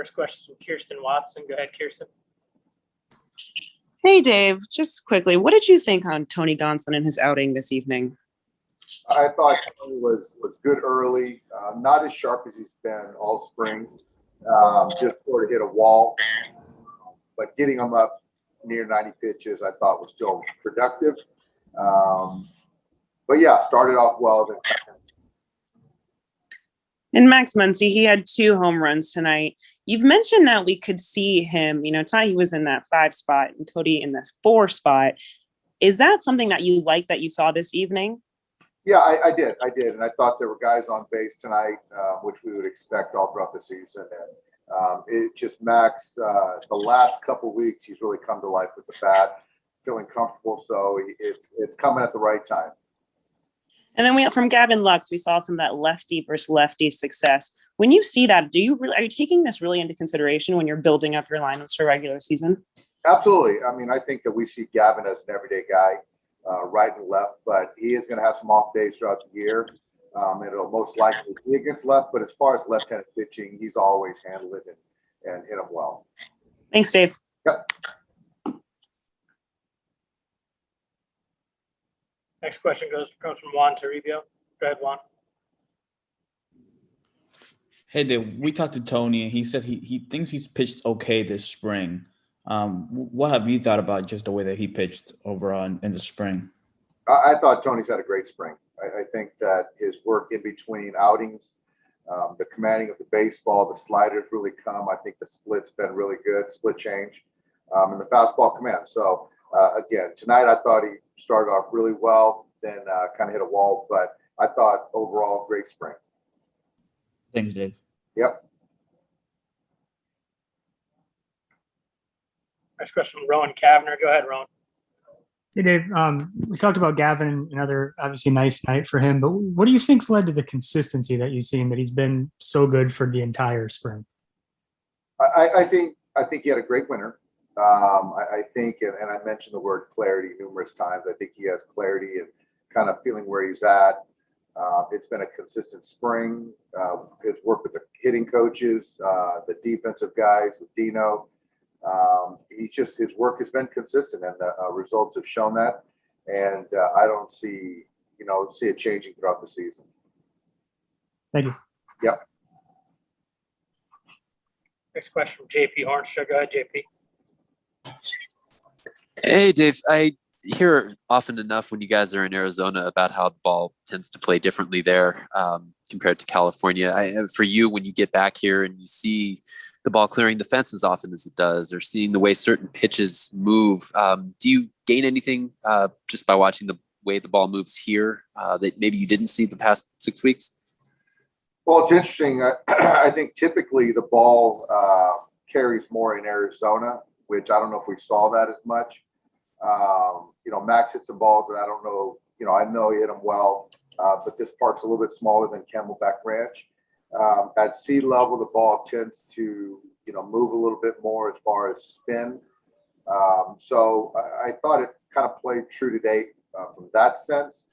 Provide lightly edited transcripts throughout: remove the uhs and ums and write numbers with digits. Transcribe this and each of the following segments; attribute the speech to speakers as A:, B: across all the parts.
A: First question is from Kirsten Watson. Go ahead, Kirsten.
B: Hey, Dave. Just quickly, what did you think on Tony Gonsolin and his outing this evening?
C: I thought Tony was good early, not as sharp as he's been all spring. Just sort of hit a wall, but getting him up near 90 pitches, I thought was still productive. But yeah, started off well.
B: And Max Muncy, he had 2 home runs tonight. You've mentioned that we could see him, tonight he was in that 5 spot and Cody in the 4 spot. Is that something that you like that you saw this evening?
C: Yeah, I did. And I thought there were guys on base tonight, which we would expect all throughout the season. And it just Max, the last couple of weeks, he's really come to life with the bat, feeling comfortable. So it's coming at the right time.
B: And then from Gavin Lux, we saw some of that lefty versus lefty success. When you see that, are you taking this really into consideration when you're building up your lineups for regular season?
C: Absolutely. I mean, I think that we see Gavin as an everyday guy, right and left, but he is going to have some off days throughout the year. And it'll most likely be against left, but as far as left-handed pitching, he's always handled it and hit him well.
B: Thanks, Dave.
C: Yep.
A: Next question comes from Juan Toribio. Go ahead, Juan.
D: Hey, Dave, we talked to Tony, and he said he thinks he's pitched okay this spring. What have you thought about just the way that he pitched overall in the spring?
C: I thought Tony's had a great spring. I think that his work in between outings, the commanding of the baseball, the sliders really come. I think the split's been really good, split change, and the fastball command. So, again, tonight I thought he started off really well, then kind of hit a wall, but I thought overall great spring.
D: Thanks, Dave.
C: Yep.
A: Next question from Rowan Kavner. Go ahead, Rowan.
E: Hey, Dave. We talked about Gavin, another obviously nice night for him, but what do you think's led to the consistency that you've seen, that he's been so good for the entire spring?
C: I think he had a great winter. I think, and I mentioned the word clarity numerous times. I think he has clarity and kind of feeling where he's at. It's been a consistent spring. His work with the hitting coaches, the defensive guys with Dino. His work has been consistent, and the results have shown that. And I don't see it changing throughout the season.
E: Thank you.
C: Yep.
A: Next question from JP Hornstra. Go ahead, JP.
F: Hey, Dave. I hear often enough when you guys are in Arizona about how the ball tends to play differently there compared to California. For you, when you get back here and you see the ball clearing the fence as often as it does, or seeing the way certain pitches move, do you gain anything just by watching the way the ball moves here that maybe you didn't see the past 6 weeks?
C: Well, it's interesting. I think typically the ball carries more in Arizona, which I don't know if we saw that as much. Max hit some balls that I don't know. I know he hit them well, but this park's a little bit smaller than Camelback Ranch. At sea level, the ball tends to, move a little bit more as far as spin. So I thought it kind of played true today from that sense.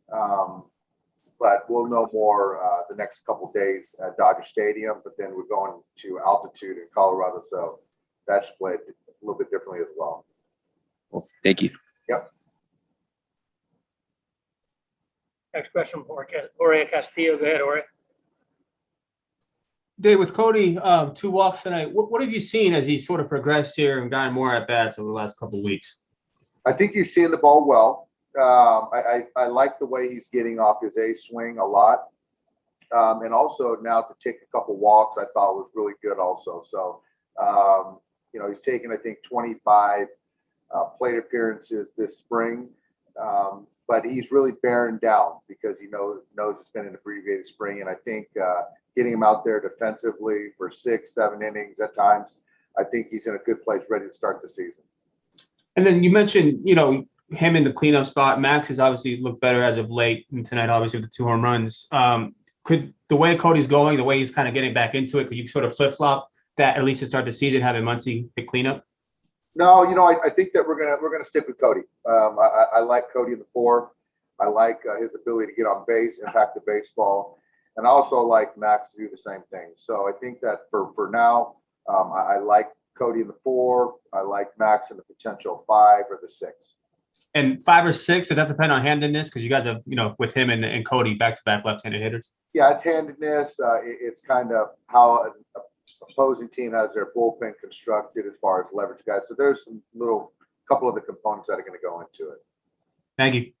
C: But we'll know more the next couple of days at Dodger Stadium. But then we're going to altitude in Colorado, so that should play a little bit differently as well.
F: Well, thank you.
C: Yep.
A: Next question from Jorge Castillo. Go ahead, Jorge.
G: Dave, with Cody, 2 walks tonight, what have you seen as he sort of progressed here and gotten more at bats over the last couple of weeks?
C: I think he's seeing the ball well. I like the way he's getting off his A swing a lot. And also now to take a couple walks, I thought was really good also. So, he's taken, I think, 25 plate appearances this spring. But he's really bearing down because he knows it's been an abbreviated spring. And I think getting him out there defensively for 6-7 innings at times, I think he's in a good place, ready to start the season.
G: And then you mentioned, him in the cleanup spot. Max has obviously looked better as of late, and tonight, obviously, with the 2 home runs. Could the way Cody's going, the way he's kind of getting back into it, could you sort of flip-flop that at least to start the season, having Muncy the cleanup?
C: No, I think that we're gonna stick with Cody. I like Cody in the 4. I like his ability to get on base, impact the baseball, and I also like Max to do the same thing. So I think that for now, I like Cody in the 4. I like Max in the potential 5 or the 6.
G: And 5 or 6, does that depend on handedness? Because you guys have, with him and Cody back-to-back left-handed hitters.
C: Yeah, it's handedness. It's kind of how an opposing team has their bullpen constructed as far as leverage guys. So there's some couple of the components that are going to go into it.
G: Thank you.